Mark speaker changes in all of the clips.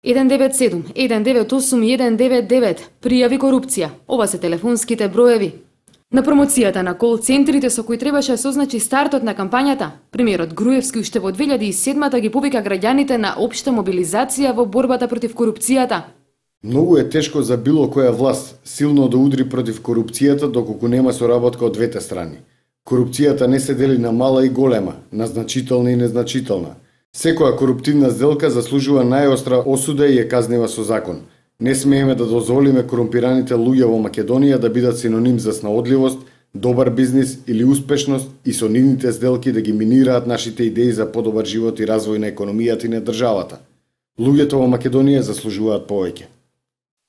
Speaker 1: 197 198 199 пријави корупција. Ова се телефонските броеви. На промоцијата на кол центрите со кои требаше да се означи стартот на кампањата, премиерот Груевски уште во 2007 ги повика граѓаните на општа мобилизација во борбата против корупцијата.
Speaker 2: Многу е тешко за било која власт силно да удри против корупцијата доколку нема соработка од двете страни. Корупцијата не се дели на мала и голема, на значителна и незначителна. Секоја коруптивна сделка заслужува најостра осуда и е казнива со закон. Не смееме да дозволиме корумпираните луѓе во Македонија да бидат синоним за снаодливост, добар бизнис или успешност и со нивните сделки да ги минираат нашите идеи за подобар живот и развој на економијата и на државата. Луѓето во Македонија заслужуваат повеќе.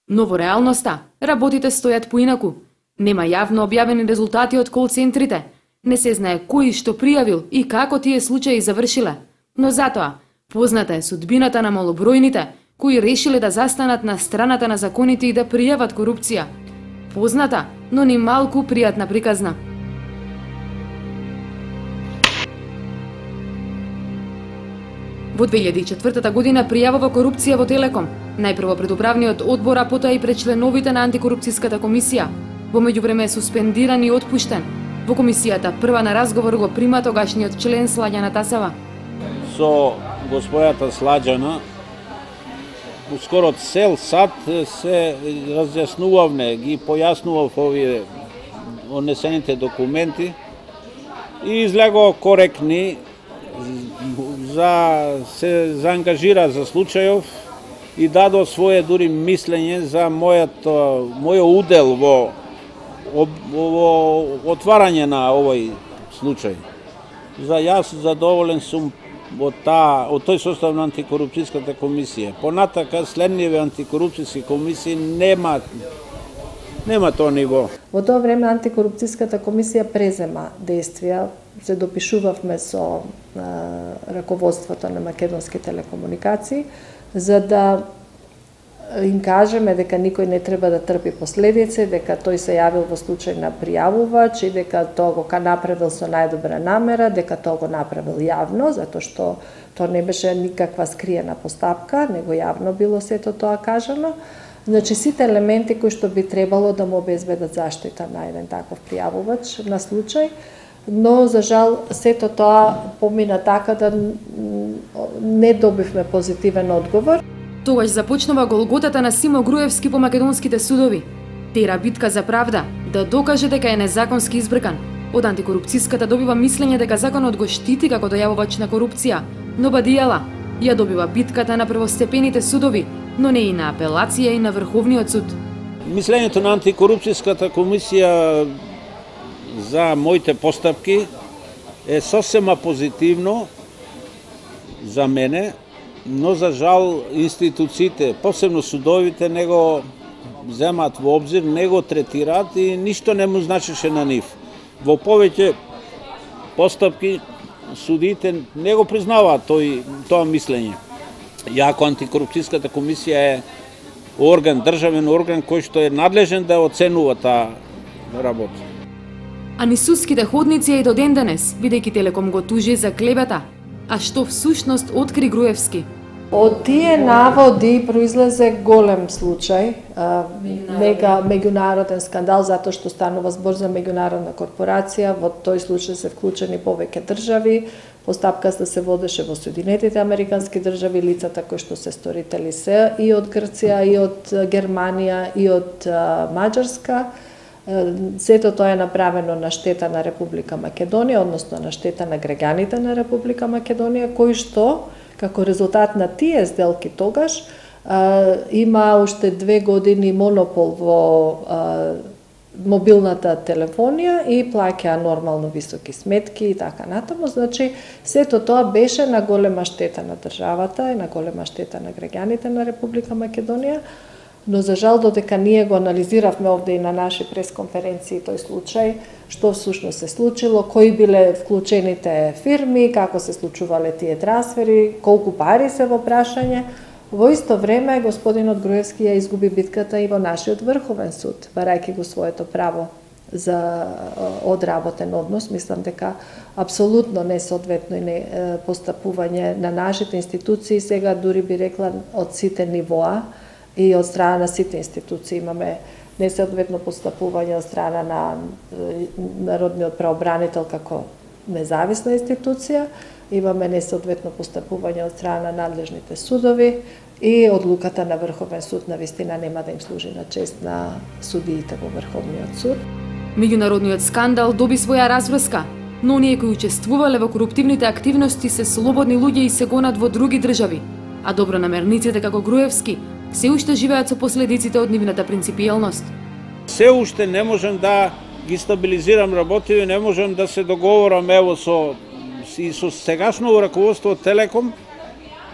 Speaker 1: Но во реалноста, работите стојат поинаку. Нема јавно објавени резултати од кол центрите. Не се знае кој што пријавил и како тие случаи завршиле. Но затоа, позната е судбината на малобројните, кои решиле да застанат на страната на законите и да пријават корупција. Позната, но ни малку пријатна приказна. Во 2004 година пријавува корупција во Телеком. Најпрво пред управниот одбор, а потоа и пред членовите на антикорупцијската комисија. Во меѓувреме е суспендиран и отпуштен. Во комисијата прва на разговор го прима тогашниот член Слаѓана Тасава.
Speaker 3: Со господјата Слаѓана, ускоро цел сат се разјаснувавме, ги појаснував овие однесените документи и излего коректни, се заангажира за случајов и дадо свое дури мислење за мојот удел во отварање на овој случај. За јас задоволен сум од тој состав на антикорупцијската комисија. Понатака следниве антикорупцијски комисии нема тоа ниво.
Speaker 4: Во тоа време антикорупцијската комисија презема действија, се допишувавме со раководството на Македонски телекомуникации, за да им кажеме дека никој не треба да трпи последици, дека тој се јавил во случај на пријавувач и дека тоа го направил со најдобра намера, дека тоа го направил јавно, затоа што тоа не беше никаква скриена постапка, него јавно било сето тоа кажано. Значи, сите елементи кои што би требало да му обезбедат заштита на еден таков пријавувач на случај, но за жал сето тоа помина така да не добивме позитивен одговор.
Speaker 1: Тогаш започнува голготата на Симо Груевски по македонските судови. Тера битка за правда, да докаже дека е незаконски избркан. Од антикорупцијската добива мислење дека законот го штити како дојавувач на корупција, но бадијала ја добива битката на првостепените судови, но не и на апелација и на Врховниот суд.
Speaker 3: Мислењето на антикорупцијската комисија за моите постапки е сосема позитивно за мене, но за жал институциите, посебно судовите, не го земат во обзир, не го третираат и ништо не му значеше на нив. Во повеќе постапки судиите не го признаваат тоа мислење. Јако антикорупцијската комисија е орган, државен орган кој што е надлежен да оценува таа работа.
Speaker 1: А ни судските ходници и до ден денес, бидејќи Телеком го тужи за клевета. А што всушност откри Груевски?
Speaker 4: Од тие наводи произлезе голем случај, меѓународен скандал, затоа што станува збор за меѓународна корпорација, во тој случај се вклучени повеќе држави, постапката се водеше во Соединетите Американски држави, лицата кои што се сторители се и од Грција, и од Германија, и од Маđарска. Сето тоа е направено на штета на Република Македонија, односно на штета на граѓаните на Република Македонија, кои што, како резултат на тие сделки тогаш, има уште 2 години монопол во мобилната телефонија и плаќа нормално високи сметки и така натаму. Значи, сето тоа беше на голема штета на државата и на голема штета на граѓаните на Република Македонија. Но за жал додека ние го анализиравме овде и на наши пресконференции тој случај, што всушност се случило, кои биле вклучените фирми, како се случувале тие трансфери, колку пари се во прашање, во исто време господинот Груевски ја изгуби битката и во нашиот Врховен суд, барајќи го своето право за одработен однос. Мислам дека апсолутно несоодветно и постапување на нашите институции, сега дури би рекла од сите нивоа и од страна на сите институции. Имаме несоодветно постапување од страна на Народниот правобранител како независна институција, имаме несоодветно постапување од страна на надлежните судови и одлуката на Врховен суд навистина нема да им служи на чест на судиите во Врховниот суд.
Speaker 1: Меѓународниот скандал доби своја разврска, но оние кои учествувале во коруптивните активности се слободни луѓе и се гонат во други држави, а добронамерниците како Груевски се уште живеат со последиците од нивната принципиелност.
Speaker 3: Се уште не можам да ги стабилизирам работите, не можам да се договорам ево со сегашно раководство од Телеком,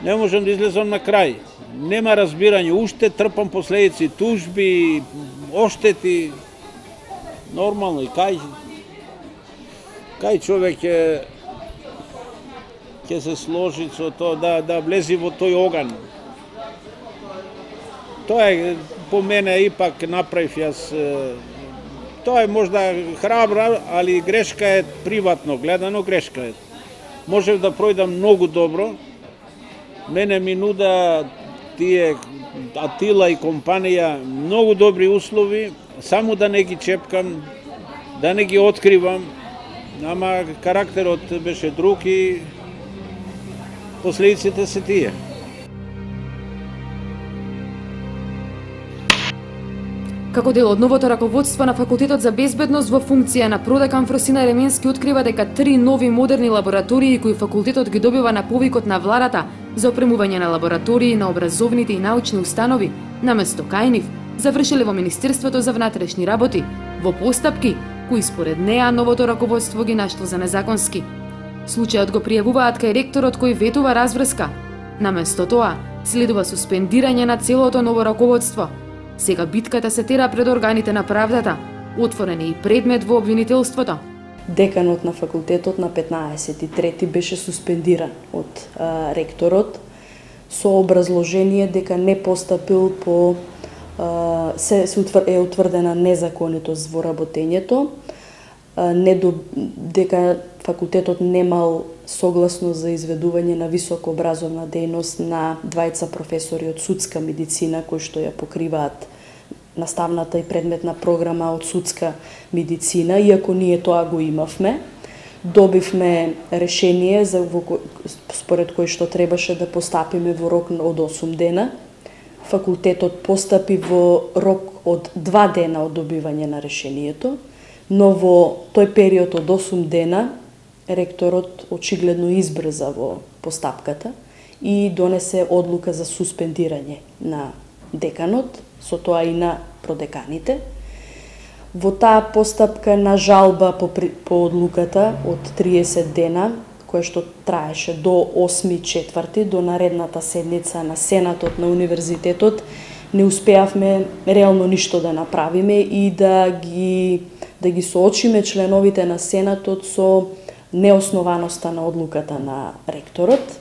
Speaker 3: не можам да излезам на крај. Нема разбирање, уште трпам последици, тужби, оштети. Нормално и кај човек ќе се сложи со тоа да влези во тој оган. Тоа е по мене ипак направив јас. Тоа е можда храбра, али грешка е приватно гледано, грешка е. Можев да пројдам многу добро. Мене ми нуда тие Атила и компанија многу добри услови, само да не ги чепкам, да не ги откривам, ама карактерот беше друг и последиците се тие.
Speaker 1: Како дел од новото раководство на Факултетот за безбедност во функција на продекан Фросина Ременски открива дека 3 нови модерни лаборатории кои факултетот ги добива на повикот на владата за опремување на лаборатории на образовните и научни установи, наместо кај нив, завршиле во Министерството за внатрешни работи, во постапки кои според неа новото раководство ги нашло за незаконски. Случајот го пријавуваат кај ректорот кој ветува разврска. Наместо тоа, следува суспендирање на целото ново раководство. Сега битката се тера пред органите на правдата, отворен е и предмет во обвинителството.
Speaker 5: Деканот на факултетот на 15.3 беше суспендиран од ректорот со образложение дека не постапил по е утврдена незаконитост во работењето, дека факултетот немал согласно за изведување на високообразовна дејност на двајца професори од судска медицина кои што ја покриваат наставната и предметна програма од судска медицина, иако ние тоа го имавме. Добивме решение според кој што требаше да постапиме во рок од 8 дена. Факултетот постапи во рок од 2 дена од добивање на решението, но во тој период од 8 дена ректорот очигледно избрза во постапката и донесе одлука за суспендирање на деканот, со тоа и на продеканите. Во таа постапка на жалба по одлуката од 30 дена, која што траеше до 8.4, до наредната седница на Сенатот на Универзитетот, не успеавме реално ништо да направиме и да ги соочиме членовите на Сенатот со неоснованоста на одлуката на ректорот.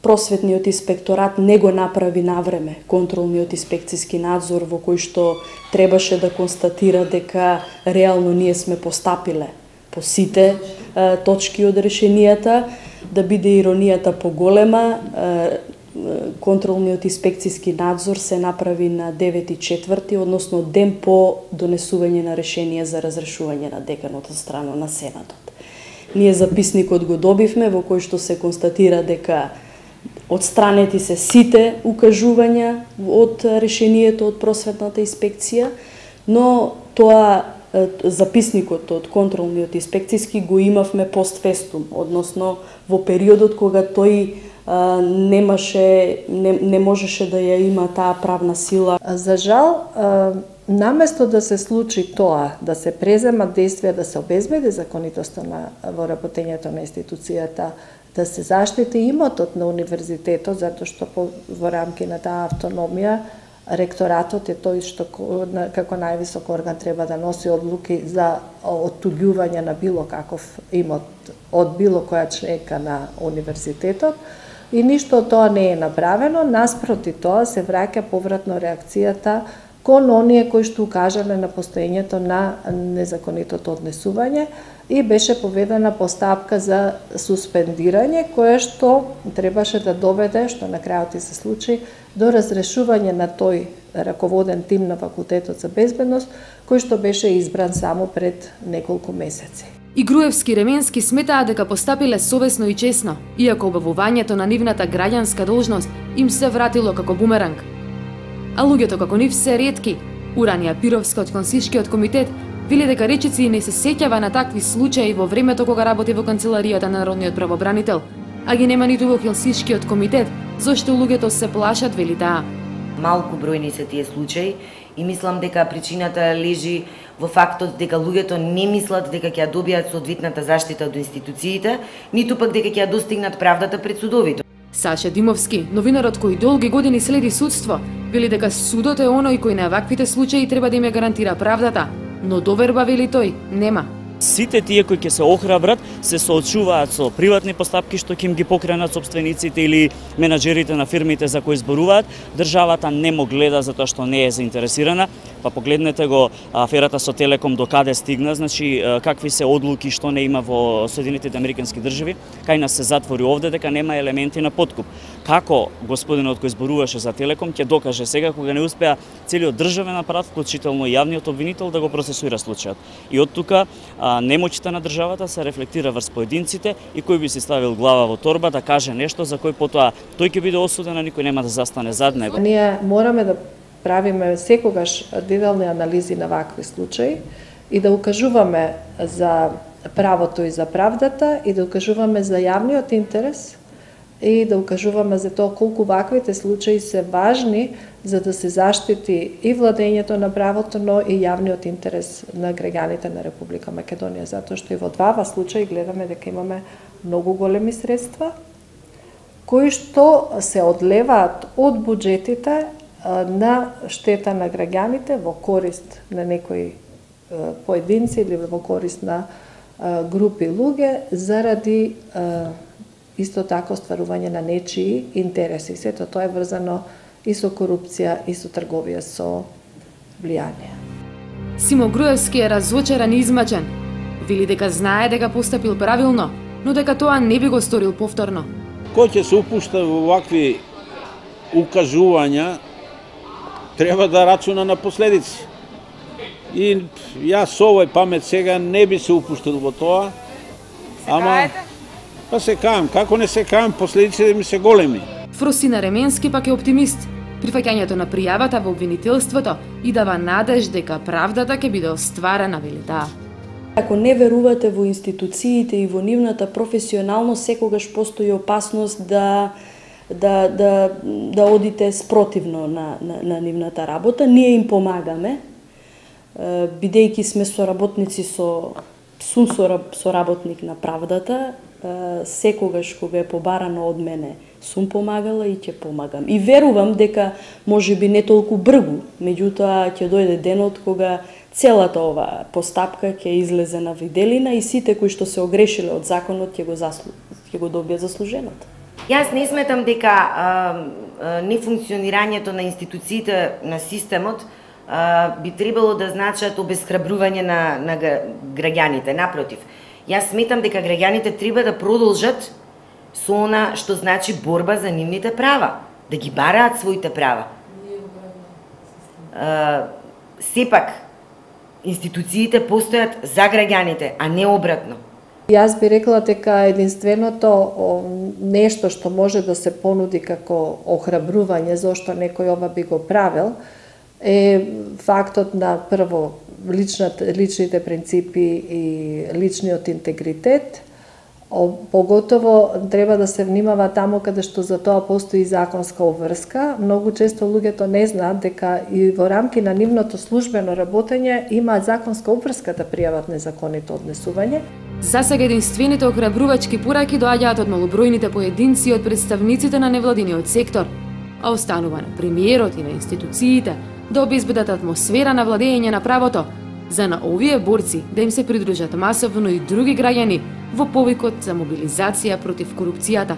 Speaker 5: Просветниот инспекторат не го направи навреме контролниот инспекцијски надзор во кој што требаше да констатира дека реално ние сме постапиле по сите точки од решенијата. Да биде иронијата поголема, контролниот инспекцијски надзор се направи на 9.4, односно ден по донесување на решение за разрешување на деканот од страна на Сенатот. Ние записникот го добивме во кој што се констатира дека отстранети се сите укажувања од решението од просветната инспекција, но тоа записникот од контролниот инспекцијски го имавме постфестум, односно во периодот кога тој не можеше да ја има таа правна сила.
Speaker 4: За жал, наместо да се случи тоа, да се преземат действија, да се обезбеди законитоста во работењето на институцијата, да се заштити имотот на универзитетот, затоа што во рамки на таа автономија ректоратот е тој што како највисок орган треба да носи одлуки за оттуѓување на било каков имот од било која членка на универзитетот. И ништо од тоа не е направено, наспроти тоа се враќа повратно реакцијата кон оние кои што укажале на постоењето на незаконитото однесување и беше поведена постапка за суспендирање, која што требаше да доведе, што на крајот и се случи, до разрешување на тој раководен тим на Факултетот за безбедност, кој што беше избран само пред неколку месеци.
Speaker 1: И Груевски и Ременски сметаа дека постапиле совесно и честно, иако обавувањето на нивната граѓанска должност им се вратило како бумеранг. А луѓето како нив се ретки. Уранија Пировска од Консишкиот комитет вели дека речици не се сеќава на такви случаи во времето кога работи во канцеларијата на Народниот правобранител, а ги нема ниту во Хелсиншкиот комитет, зашто луѓето се плашат, вели таа.
Speaker 6: Малку бројни се тие случаи и мислам дека причината лежи во фактот дека луѓето не мислат дека ќе ја добијат соодветната заштита од институциите, ниту пак дека ќе ја достигнат правдата пред судовите.
Speaker 1: Саша Димовски, новинарот кој долги години следи судство, вели дека судот е оној кој на ваквите случаи треба да им ја гарантира правдата, но доверба, вели тој, нема.
Speaker 7: Сите тие кои ќе се охрабрат се соочуваат со приватни постапки што ќе им ги покренат собствениците или менаџерите на фирмите за кои зборуваат. Државата не му гледа затоа што не е заинтересирана. Па погледнете го аферата со Телеком до каде стигна, значи какви се одлуки што не има во Соединетите Американски држави, кај нас се затвори овде дека нема елементи на подкуп. Како господинот кој зборуваше за Телеком ќе докаже сега кога не успеа целиот државен апарат, вклучително и јавниот обвинител, да го процесуира случајот. И од тука немоќта на државата се рефлектира врз поединците и кој би си ставил глава во торба да каже нешто за кој потоа тој ќе биде осуден, а никој нема да застане зад него.
Speaker 4: Ние мораме да правиме секогаш детални анализи на вакви случаи и да укажуваме за правото и за правдата и да укажуваме за јавниот интерес и да укажуваме за тоа колку ваквите случаи се важни за да се заштити и владењето на правото, но и јавниот интерес на граѓаните на Република Македонија, затоа што и во двава случаи гледаме дека имаме многу големи средства кои што се одлеваат од буџетите на штета на граѓаните во корист на некои поединци или во корист на групи луѓе заради исто така остварување на нечии интереси. Сето тоа е врзано и со корупција и со трговија со влијание.
Speaker 1: Симо Груевски е разочаран и измачен. Вели дека знае дека постапил правилно, но дека тоа не би го сторил повторно.
Speaker 3: Кој ќе се упушта во вакви укажувања треба да рачуна на последици. И јас со овој памет сега не би се упуштил во тоа. Ама па се каам, како не се каам, последиците ми се големи.
Speaker 1: Фросина Ременски пак е оптимист. Прифаќањето на пријавата во обвинителството и дава надеж дека правдата ќе биде остварена, вели таа.
Speaker 5: Ако не верувате во институциите и во нивната професионалност, секогаш постои опасност да одите спротивно на нивната работа. Ние им помагаме, бидејќи сме соработници сум соработник на правдата, секогаш кога е побарано од мене сум помагала и ќе помагам. И верувам дека можеби не толку бргу, меѓутоа ќе дојде денот кога целата ова постапка ќе излезе на виделина и сите кои што се огрешиле од законот ќе го добијат заслуженото.
Speaker 6: Јас не сметам дека нефункционирањето на институциите на системот би требало да значат обесхрабрување на граѓаните. Напротив, јас сметам дека граѓаните треба да продолжат со она што значи борба за нивните права, да ги бараат своите права. Сепак, институциите постојат за граѓаните, а не обратно.
Speaker 4: Јас би рекла дека единственото нешто што може да се понуди како охрабрување зошто некој ова би го правил е фактот на прво личните принципи и личниот интегритет. Поготово треба да се внимава таму каде што за тоа постои законска обврска. Многу често луѓето не знаат дека и во рамки на нивното службено работење има законска обврска да пријават незаконито однесување.
Speaker 1: За сега единствените охрабрувачки пораки доаѓаат од малобројните поединци и од представниците на невладиниот сектор, а останува на премиерот и на институциите да обезбедат атмосфера на владење на правото, за на овие борци да им се придружат масовно и други граѓани во повикот за мобилизација против корупцијата.